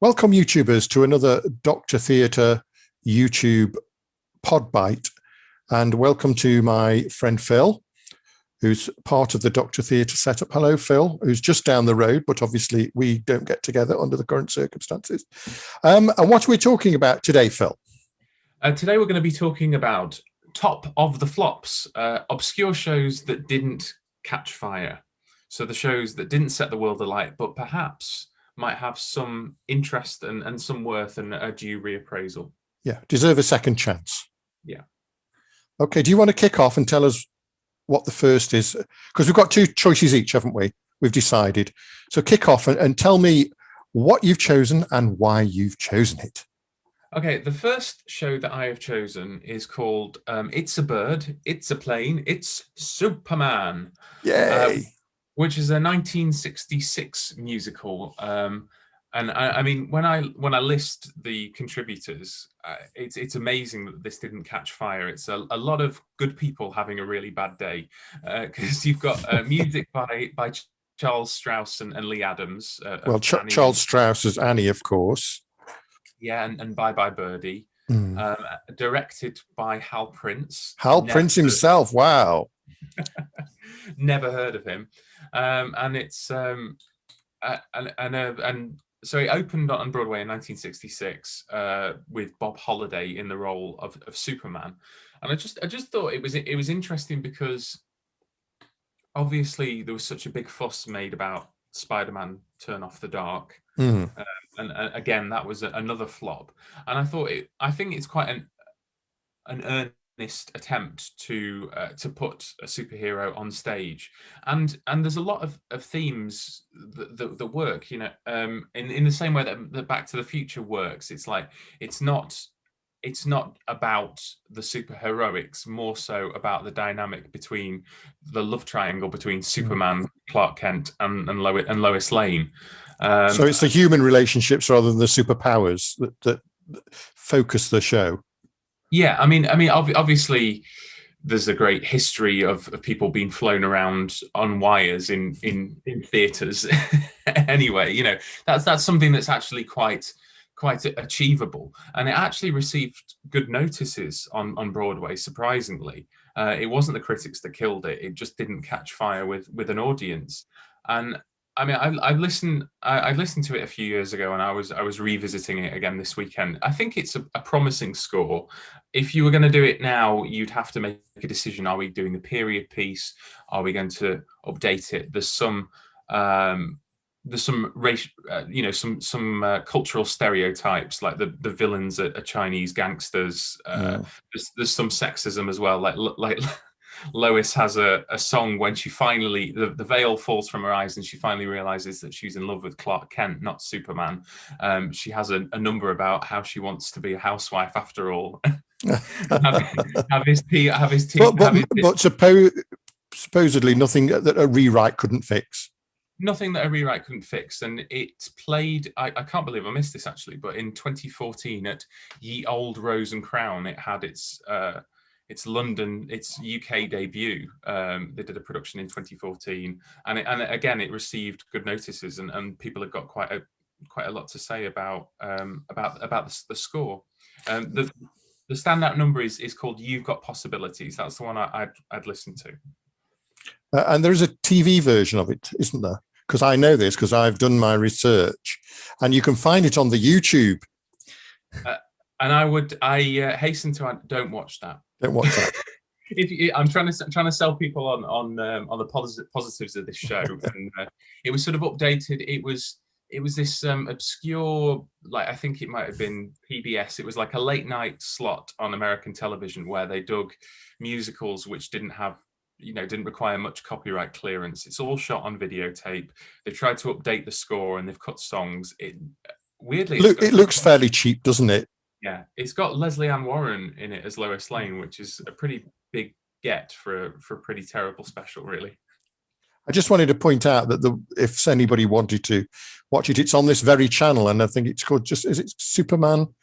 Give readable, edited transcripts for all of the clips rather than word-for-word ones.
Welcome, YouTubers, to another Doctor Theatre YouTube Podbite, and welcome to my friend Phil, who's part of the Doctor Theatre setup. Hello, Phil, who's just down the road, but obviously we don't get together under the current circumstances. And what are we talking about today, Phil? Today we're going to be talking about top of the flops, obscure shows that didn't catch fire. So the shows that didn't set the world alight, but perhaps might have some interest and some worth and a due reappraisal. Yeah, deserve a second chance. Yeah. Okay, do you want to kick off and tell us what the first is? Because we've got two choices each, haven't we? We've decided. So kick off and tell me what you've chosen and why you've chosen it. Okay, the first show that I have chosen is called It's a Bird, It's a Plane, It's Superman. Yay! Which is a 1966 musical. And I mean, when I list the contributors, it's amazing that this didn't catch fire. It's a lot of good people having a really bad day, because you've got music by Charles Strauss and Lee Adams. Well, Charles Strauss as Annie, of course. Yeah, and Bye Bye Birdie. Directed by Hal Prince. Hal Prince himself. Wow. Never heard of him. And it's and so it opened on Broadway in 1966 with Bob Holliday in the role of Superman. And I just thought it was interesting because obviously there was such a big fuss made about Spider-Man Turn Off the Dark. And again, that was another flop. And I think it's quite an earnest attempt to put a superhero on stage, and there's a lot of themes that work, you know, in the same way that Back to the Future works. It's like it's not about the superheroics, more so about the dynamic between the love triangle between Superman, Clark Kent, and Lois Lane. So it's the human relationships rather than the superpowers that focus the show. Yeah, I mean, obviously, there's a great history of people being flown around on wires in theatres. Anyway, you know, that's something that's actually quite achievable, and it actually received good notices on Broadway. Surprisingly, it wasn't the critics that killed it; it just didn't catch fire with an audience. And I mean, I listened to it a few years ago, and I was revisiting it again this weekend. I think it's a promising score. If you were going to do it now, you'd have to make a decision: are we doing a period piece? Are we going to update it? There's some race, some cultural stereotypes, like the villains are Chinese gangsters. There's some sexism as well, like Lois has a song when she finally, the veil falls from her eyes and she finally realizes that she's in love with Clark Kent, not Superman. She has a number about how she wants to be a housewife after all. have his tea. But supposedly nothing that a rewrite couldn't fix. Nothing that a rewrite couldn't fix. And it played, I can't believe I missed this actually, but in 2014 at Ye Old Rose and Crown, it had its UK debut. They did a production in 2014, and again it received good notices, and people have got quite a lot to say about the score. The standout number is called "You've Got Possibilities." That's the one I'd listen to. And there is a TV version of it, isn't there? Because I know this because I've done my research, and you can find it on the YouTube. And I hasten to add, don't watch that. Don't watch that. I'm trying to sell people on the positives of this show, and it was sort of updated. It was this obscure, like I think it might have been PBS. It was like a late night slot on American television where they dug musicals which didn't require much copyright clearance. It's all shot on videotape. They tried to update the score and they've cut songs. It looks fairly cheap, doesn't it? Yeah, it's got Leslie Ann Warren in it as Lois Lane, which is a pretty big get for a pretty terrible special, really. I just wanted to point out that if anybody wanted to watch it, it's on this very channel, and I think it's called is it Superman,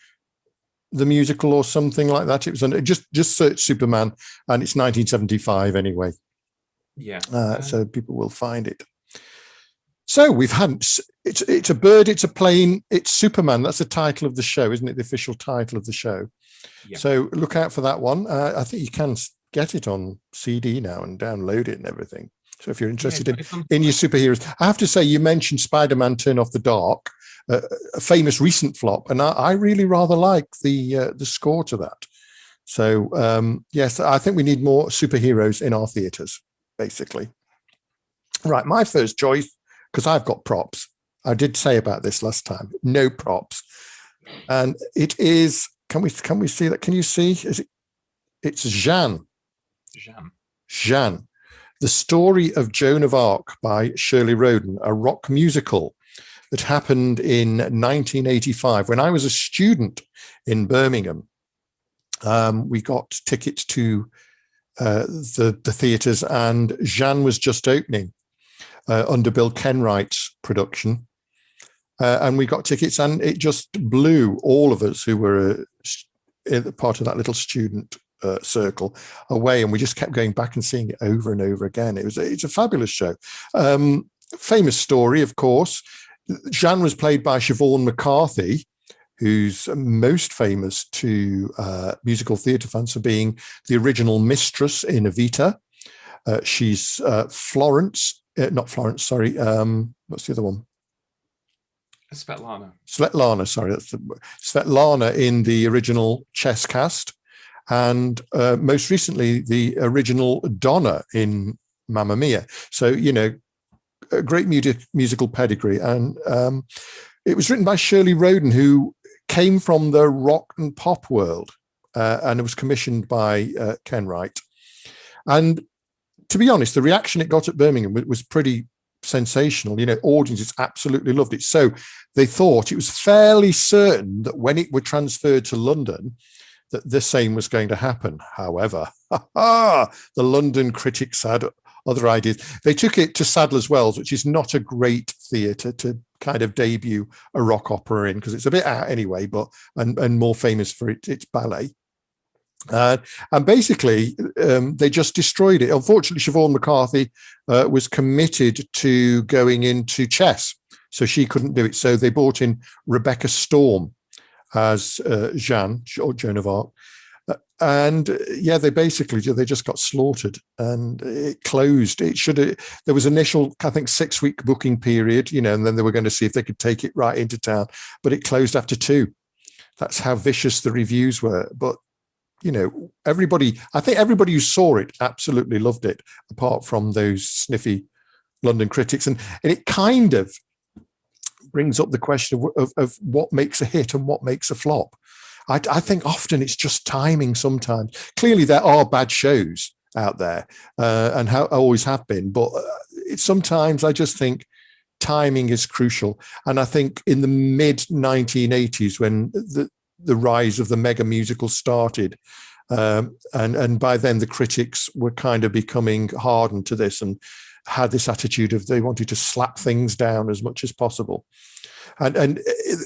the musical, or something like that? It was just search Superman, and it's 1975 anyway. Yeah. So people will find it. So we've had it's a bird, it's a plane, it's Superman. That's the title of the show, isn't it? The official title of the show. Yeah. So look out for that one. I think you can get it on CD now and download it and everything. So if you're interested in your superheroes, I have to say, you mentioned Spider-Man Turn Off the Dark, a famous recent flop, and I really rather like the score to that. So yes, I think we need more superheroes in our theatres, basically. Right, my first choice, because I've got props. I did say about this last time. No props, and it is. Can we see that? Can you see? Is it? It's Jeanne. Jeanne. The Story of Joan of Arc by Shirley Roden, a rock musical that happened in 1985 when I was a student in Birmingham. We got tickets to the theatres, and Jeanne was just opening under Bill Kenwright's production. And we got tickets, and it just blew all of us who were part of that little student circle away, and we just kept going back and seeing it over and over again. It's a fabulous show. Famous story, of course. Jeanne was played by Siobhan McCarthy, who's most famous to musical theatre fans for being the original mistress in Evita. She's Florence, not Florence, sorry. What's the other one? Svetlana, sorry. That's Svetlana in the original chess cast. And most recently, the original Donna in Mamma Mia. So, a great musical pedigree. And it was written by Shirley Roden, who came from the rock and pop world, and it was commissioned by Kenwright. And to be honest, the reaction it got at Birmingham was pretty sensational. Audiences absolutely loved it. So they thought it was fairly certain that when it were transferred to London, that the same was going to happen. However, the London critics had other ideas. They took it to Sadler's Wells, which is not a great theatre to kind of debut a rock opera in, because it's a bit out anyway, but and more famous for its ballet. And basically, they just destroyed it. Unfortunately, Siobhan McCarthy was committed to going into chess, so she couldn't do it. So they brought in Rebecca Storm as Jeanne, or Joan of Arc. And they just got slaughtered, and it closed. There was initial, I think, 6-week booking period, and then they were going to see if they could take it right into town, but it closed after 2. That's how vicious the reviews were. But I think everybody who saw it absolutely loved it, apart from those sniffy London critics. And it kind of brings up the question of what makes a hit and what makes a flop. I think often it's just timing sometimes. Clearly, there are bad shows out there, and always have been. But sometimes I just think timing is crucial. And I think in the mid-1980s, when the rise of the mega musical started, and by then the critics were kind of becoming hardened to this and had this attitude of they wanted to slap things down as much as possible. And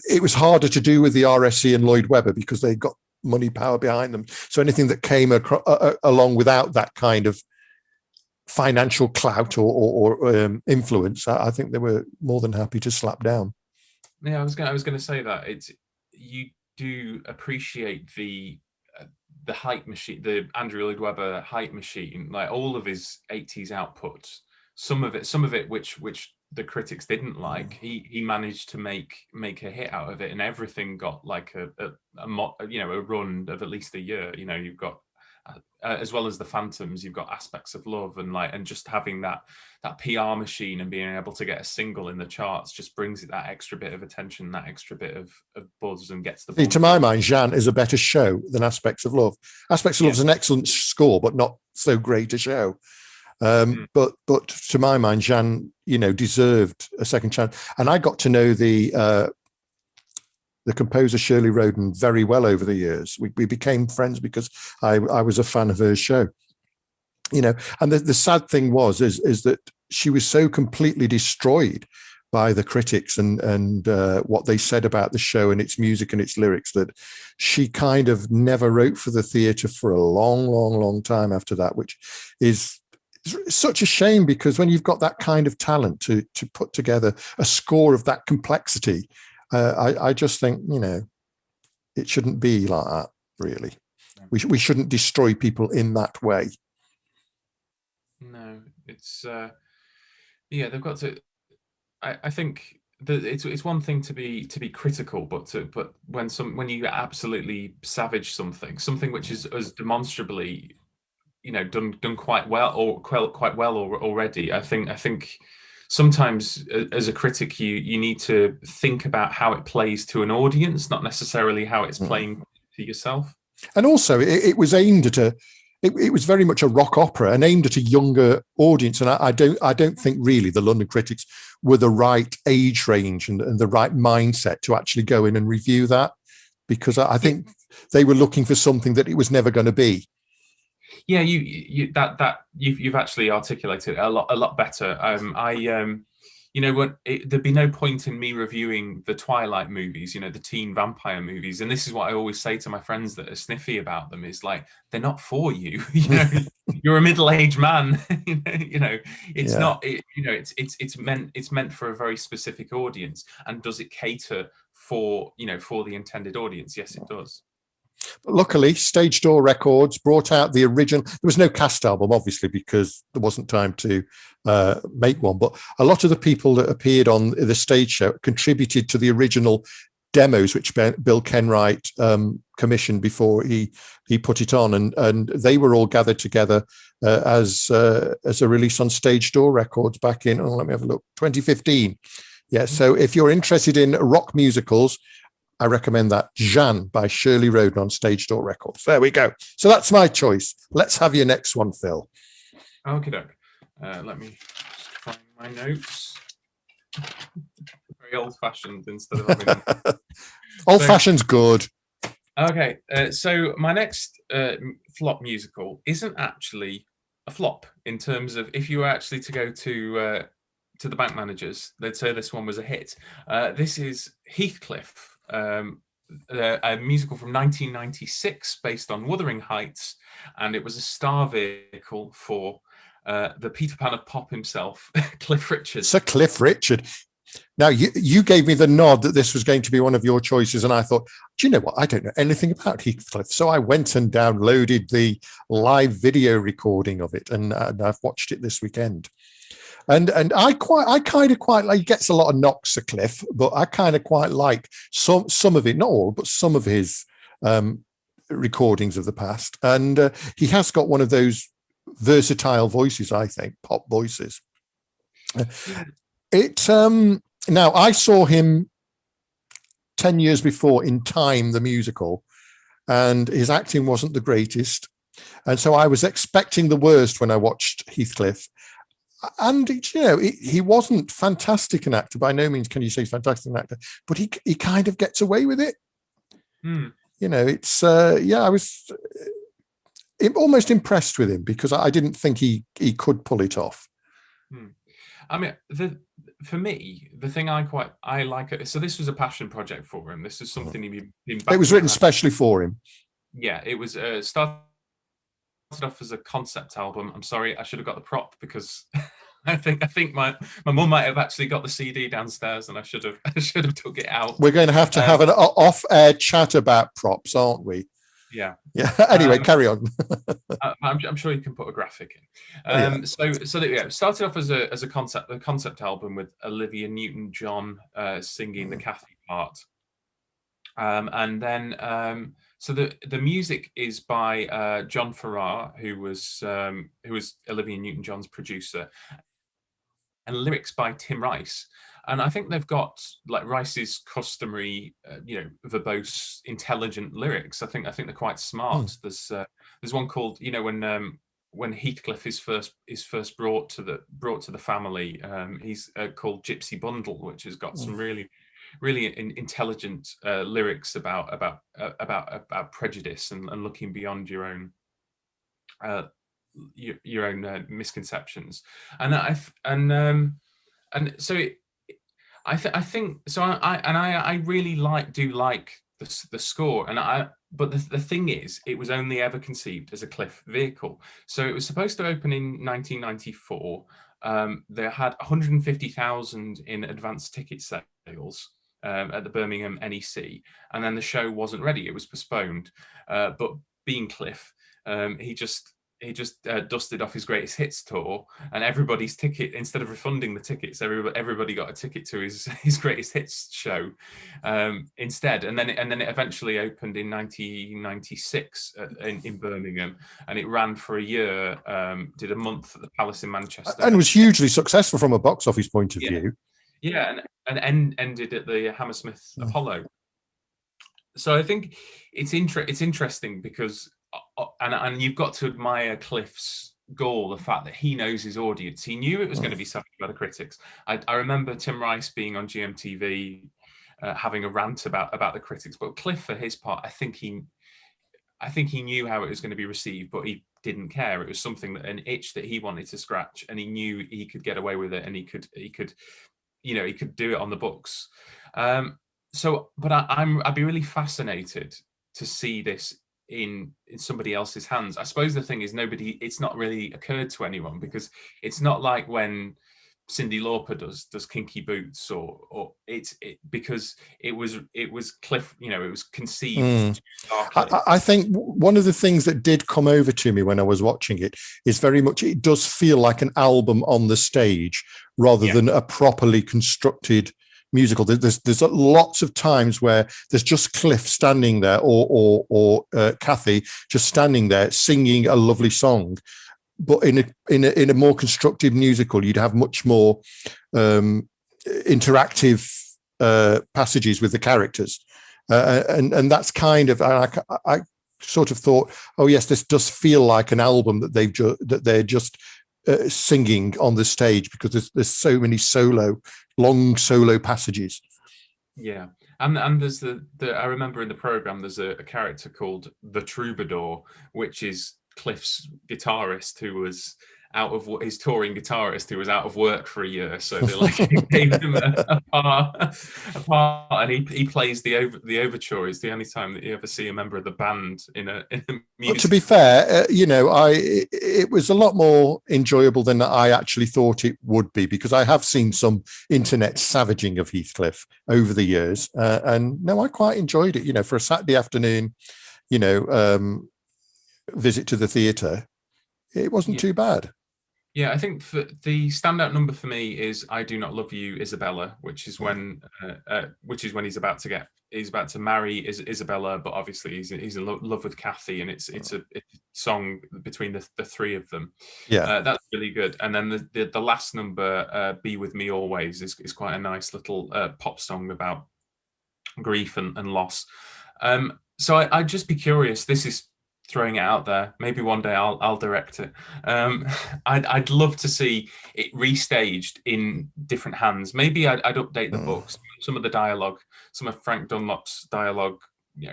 it was harder to do with the RSC and Lloyd Webber because they got money power behind them. So anything that came along without that kind of financial clout or influence, I think they were more than happy to slap down. Yeah, I was going to say that you do appreciate the hype machine, the Andrew Lloyd Webber hype machine, like all of his 80s output. Some of it which the critics didn't like, he managed to make a hit out of it, and everything got like a run of at least a year. You've got as well as the Phantoms, you've got Aspects of Love, and just having that PR machine and being able to get a single in the charts just brings it that extra bit of attention, that extra bit of buzz, and gets the. To my mind, Jeanne is a better show than Aspects of Love. Aspects of Love is an excellent score, but not so great a show. But to my mind, Jeanne, deserved a second chance. And I got to know the composer Shirley Roden very well over the years. We became friends because I was a fan of her show. And the sad thing is that she was so completely destroyed by the critics and what they said about the show and its music and its lyrics that she kind of never wrote for the theatre for a long, long, long time after that, which is it's such a shame, because when you've got that kind of talent to put together a score of that complexity, I just think, it shouldn't be like that, really. We shouldn't destroy people in that way. No, it's they've got to. I think that it's one thing to be critical, but when you absolutely savage something which is as demonstrably, done quite well, or quite well already. I think sometimes as a critic, you need to think about how it plays to an audience, not necessarily how it's playing to yourself. And also, it was aimed at it was very much a rock opera and aimed at a younger audience. And I don't think really the London critics were the right age range and the right mindset to actually go in and review that, because I think they were looking for something that it was never going to be. Yeah, you've actually articulated it a lot better. There'd be no point in me reviewing the Twilight movies, the teen vampire movies, and this is what I always say to my friends that are sniffy about them: is like, they're not for you. You're a middle-aged man. It's not. It's meant for a very specific audience. And does it cater for the intended audience? Yes, it does. But luckily, Stage Door Records brought out the original. There was no cast album, obviously, because there wasn't time to make one. But a lot of the people that appeared on the stage show contributed to the original demos, which Bill Kenwright commissioned before he put it on, and they were all gathered together as a release on Stage Door Records back in, let me have a look, 2015. Yeah, so if you're interested in rock musicals, I recommend that. Jeanne by Shirley Roden on Stage Door Records. There we go. So that's my choice. Let's have your next one, Phil. Okay, doke. Let me just find my notes. Very old-fashioned instead of having... Old-fashioned's good. Okay, so my next flop musical isn't actually a flop in terms of, if you were actually to go to the bank managers, they'd say this one was a hit. This is Heathcliff. A musical from 1996 based on Wuthering Heights, and it was a star vehicle for the Peter Pan of pop himself, Cliff Richard. Sir Cliff Richard. Now, you gave me the nod that this was going to be one of your choices, and I thought, do you know what? I don't know anything about Heathcliff. So I went and downloaded the live video recording of it, and I've watched it this weekend. And I kind of quite like, he gets a lot of knocks, Sir Cliff, but I kind of quite like some of it, not all, but some of his recordings of the past. And he has got one of those versatile voices, I think, pop voices. Now, I saw him 10 years before in Time, the musical, and his acting wasn't the greatest. And so I was expecting the worst when I watched Heathcliff. And he wasn't fantastic an actor. By no means can you say fantastic an actor, but he kind of gets away with it. It's I was almost impressed with him, because I didn't think he could pull it off. I mean, for me, the thing I like it. So this was a passion project for him. This is something it was written specially for him. Yeah, it was started off as a concept album. I'm sorry, I should have got the prop, because I think my mum might have actually got the CD downstairs, and I should have took it out. We're going to have an off-air chat about props, aren't we? Yeah. Anyway, carry on. I'm sure you can put a graphic in. It started off as a concept album with Olivia Newton-John singing the Kathy part, and then. So the music is by John Farrar, who was Olivia Newton-John's producer, and lyrics by Tim Rice. And I think they've got like Rice's customary, verbose, intelligent lyrics. I think they're quite smart. There's one called, when Heathcliff is first brought to the family, he's called Gypsy Bundle, which has got some really intelligent lyrics about prejudice and looking beyond your own misconceptions, I really like the score. But the thing is, it was only ever conceived as a Cliff vehicle. So it was supposed to open in 1994. They had 150,000 in advance ticket sales at the Birmingham NEC, and then the show wasn't ready. It was postponed. But being Cliff, he just dusted off his greatest hits tour, and everybody's ticket, instead of refunding the tickets, everybody got a ticket to his greatest hits show instead. And then it eventually opened in 1996 in Birmingham, and it ran for a year. Did a month at the Palace in Manchester, and was hugely successful from a box office point of view. Yeah, and ended at the Hammersmith Apollo. So I think it's interesting because, and you've got to admire Cliff's goal, the fact that he knows his audience. He knew it was going to be something by the critics. I remember Tim Rice being on GMTV having a rant about the critics, but Cliff, for his part, I think he knew how it was going to be received, but he didn't care. It was something an itch that he wanted to scratch, and he knew he could get away with it, and he could do it on the books. But I'd be really fascinated to see this in somebody else's hands. I suppose the thing is, it's not really occurred to anyone, because it's not like when Cyndi Lauper does Kinky Boots, because it was Cliff, it was conceived. I think one of the things that did come over to me when I was watching it is very much, it does feel like an album on the stage rather than a properly constructed musical. There's lots of times where there's just Cliff standing there, or Kathy just standing there singing a lovely song. But in a more constructive musical, you'd have much more interactive passages with the characters, and that's kind of, I sort of thought, oh yes, this does feel like an album that they're just singing on the stage, because there's so many long solo passages. Yeah, and there's I remember in the program there's a character called the Troubadour, which is Cliff's guitarist, who was his touring guitarist who was out of work for a year, so they gave him a part, and he plays the overture. It's the only time that you ever see a member of the band in a music. But to be fair, it was a lot more enjoyable than I actually thought it would be, because I have seen some internet savaging of Heathcliff over the years, and no, I quite enjoyed it. For a Saturday afternoon, visit to the theatre, it wasn't too bad. Yeah, I think the standout number for me is "I Do Not Love You, Isabella," which is when he's about to marry Isabella, but obviously he's in love with Kathy, and it's a song between the three of them. Yeah, that's really good. And then the last number, "Be With Me Always," is quite a nice little pop song about grief and loss. So I'd just be curious. This is throwing it out there. Maybe one day I'll direct it. I'd love to see it restaged in different hands. Maybe I'd update the books, some of the dialogue, some of Frank Dunlop's dialogue,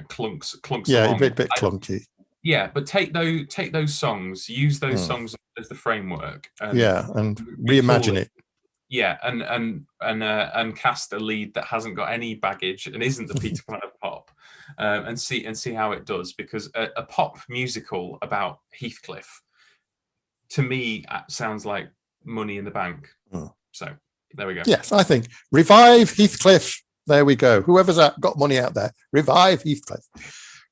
clunks. Yeah, along. a bit clunky. Yeah, but take those songs, use those songs as the framework. And reimagine it. Yeah, and cast a lead that hasn't got any baggage and isn't the Peter Pan of pop, and see how it does, because a pop musical about Heathcliff, to me, sounds like Money in the Bank. So there we go. Yes, I think revive Heathcliff. There we go. Whoever's got money out there, revive Heathcliff.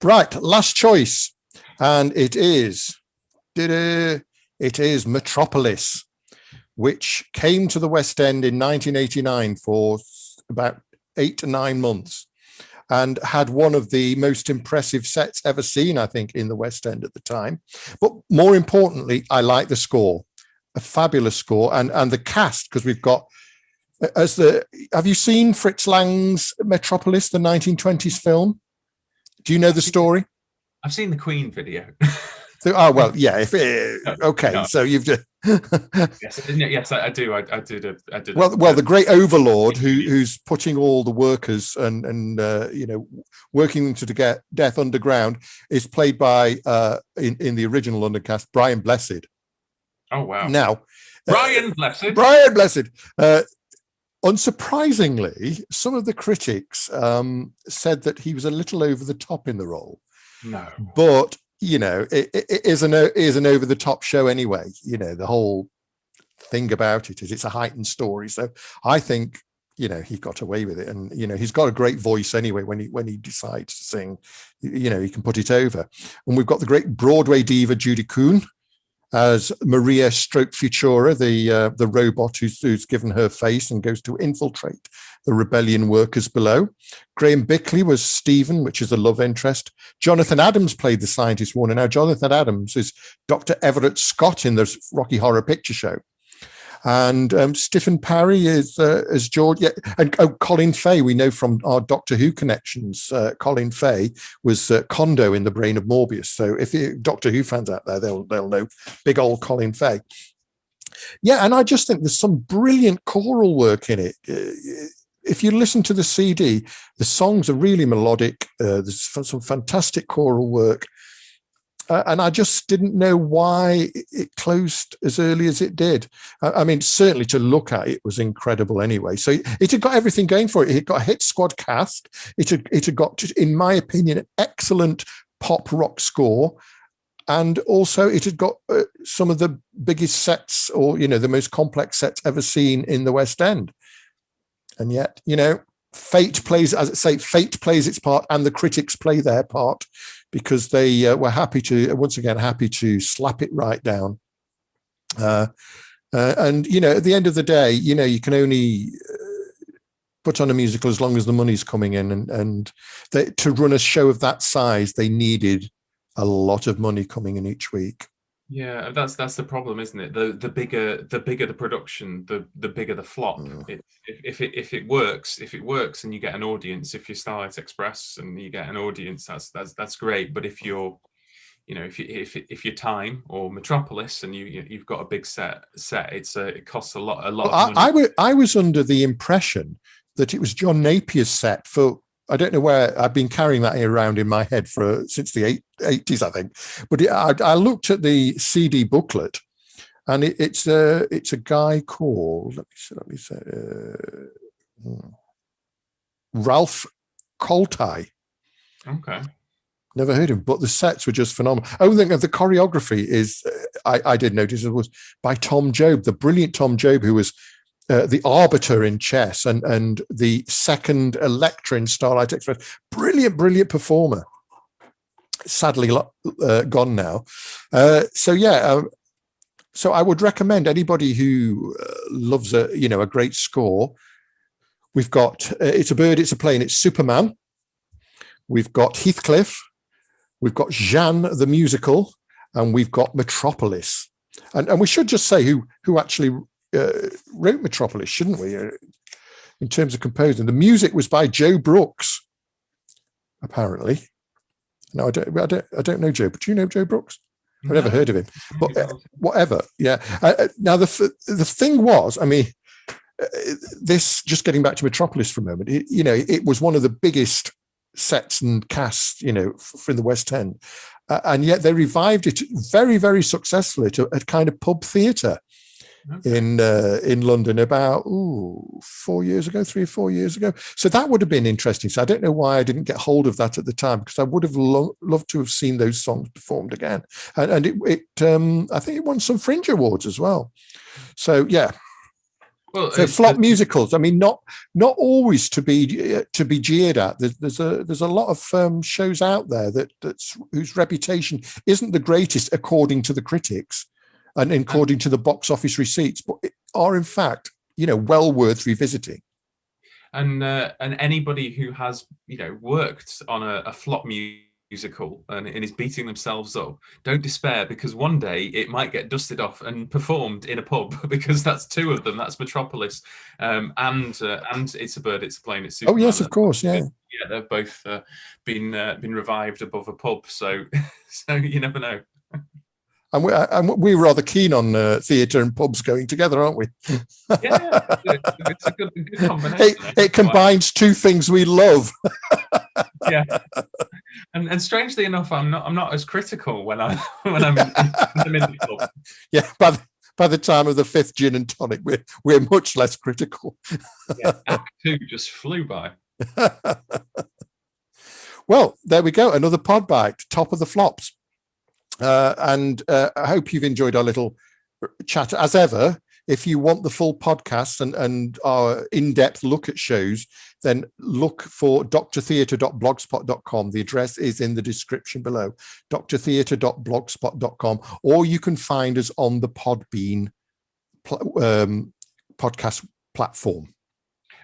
Right, last choice, and it is Metropolis, which came to the West End in 1989 for about 8 to 9 months, and had one of the most impressive sets ever seen, I think, in the West End at the time. But more importantly, I like the score, a fabulous score, and the cast, because we've got, have you seen Fritz Lang's Metropolis, the 1920s film? Do you know the story? I've seen the Queen video. Oh, well, yeah. So you've just... yes, I do. I did. Well, the great overlord who's putting all the workers and working them to get death underground is played by in the original London cast, Brian Blessed. Oh wow! Now, Brian Blessed. unsurprisingly, some of the critics said that he was a little over the top in the role. No. But, it is an over the top show anyway. The whole thing about it is it's a heightened story. So I think, he got away with it. And, he's got a great voice anyway when he decides to sing. He can put it over. And we've got the great Broadway diva Judy Kuhn as Maria Stroke Futura, the robot who's given her face and goes to infiltrate the rebellion workers below. Graham Bickley was Stephen, which is a love interest. Jonathan Adams played the scientist Warner. Now, Jonathan Adams is Dr. Everett Scott in the Rocky Horror Picture Show. And Stephen Parry is as George. Yeah, and Colin Fay, we know from our Doctor Who connections. Colin Fay was Kondo in The Brain of Morbius. So if Doctor Who fans out there, they'll know big old Colin Fay. Yeah, and I just think there's some brilliant choral work in it. If you listen to the CD, the songs are really melodic. There's some fantastic choral work. And I just didn't know why it closed as early as it did. I mean, certainly to look at it was incredible anyway. So it had got everything going for it. It had got a hit squad cast. It had got, in my opinion, an excellent pop rock score. And also it had got some of the biggest sets or, the most complex sets ever seen in the West End. And yet, fate plays its part and the critics play their part, because they were happy to slap it right down. And, at the end of the day, you can only put on a musical as long as the money's coming in. And to run a show of that size, they needed a lot of money coming in each week. Yeah, that's the problem, isn't it? The bigger the production, the bigger the flop. If it works and you get an audience, if you're Starlight Express and you get an audience, that's great. But if you're, if you're Time or Metropolis and you've got a big set, it costs a lot of money. I was under the impression that it was John Napier's set for. I don't know where I've been carrying that around in my head since the 80s, I think. But I looked at the CD booklet, and it's a guy called let me say Ralph Koltai. Okay. Never heard of him, but the sets were just phenomenal. Oh, the choreography is I did notice it was by Tom Job, the brilliant Tom Job, who was the arbiter in chess and the second Electra in Starlight Express. Brilliant performer. Sadly gone now. So I would recommend anybody who loves a great score. We've got It's a Bird, It's a Plane, It's Superman. We've got Heathcliff. We've got Jeanne the musical, and we've got Metropolis. And we should just say who actually wrote Metropolis, shouldn't we? In terms of composing, the music was by Joe Brooks, apparently. No, I don't know Joe, but do you know Joe Brooks? I've never heard of him, but whatever. Yeah. Now the thing was, I mean, this, just getting back to Metropolis for a moment, it was one of the biggest sets and casts, for the West End, and yet they revived it very, very successfully to a kind of pub theatre. Okay. In London about 3 or 4 years ago. So that would have been interesting. So I don't know why I didn't get hold of that at the time, because I would have loved to have seen those songs performed again. And it I think it won some Fringe Awards as well. So yeah. Well, so flop musicals. I mean, not always to be jeered at. There's a lot of shows out there whose reputation isn't the greatest according to the critics, and according to the box office receipts, but are in fact, well worth revisiting. And anybody who has, worked on a flop musical and is beating themselves up, don't despair, because one day it might get dusted off and performed in a pub, because that's two of them. That's Metropolis, and It's a Bird, It's a Plane, It's Superman. Oh yes, of course, yeah. Yeah, they've both been revived above a pub. So you never know. And we're rather keen on theatre and pubs going together, aren't we? Yeah, it's a good combination. It combines two things we love. Yeah, and strangely enough, I'm not as critical when I'm in the club. Yeah, by the time of the fifth gin and tonic, we're much less critical. Yeah, Act 2 just flew by. Well, there we go. Another pod bite, top of the flops. And I hope you've enjoyed our little chat. As ever, if you want the full podcast and our in-depth look at shows, then look for drtheatre.blogspot.com. The address is in the description below, drtheatre.blogspot.com, or you can find us on the Podbean podcast platform.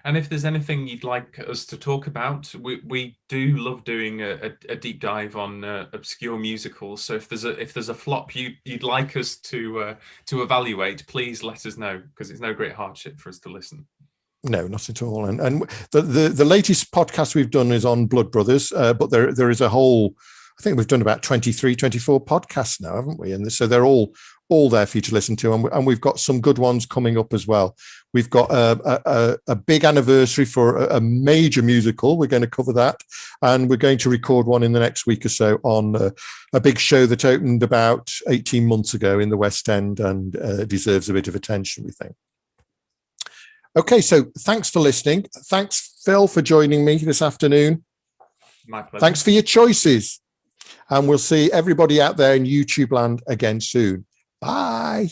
And if there's anything you'd like us to talk about, we do love doing a deep dive on obscure musicals. So if there's a flop you'd like us to evaluate, please let us know, because it's no great hardship for us to listen. No, not at all. And the latest podcast we've done is on Blood Brothers, but there is a whole, I think we've done about 23, 24 podcasts now, haven't we? And so they're all there for you to listen to. And we've got some good ones coming up as well. We've got a big anniversary for a major musical. We're going to cover that. And we're going to record one in the next week or so on a big show that opened about 18 months ago in the West End and deserves a bit of attention, we think. Okay, so thanks for listening. Thanks, Phil, for joining me this afternoon. My pleasure. Thanks for your choices. And we'll see everybody out there in YouTube land again soon. Bye.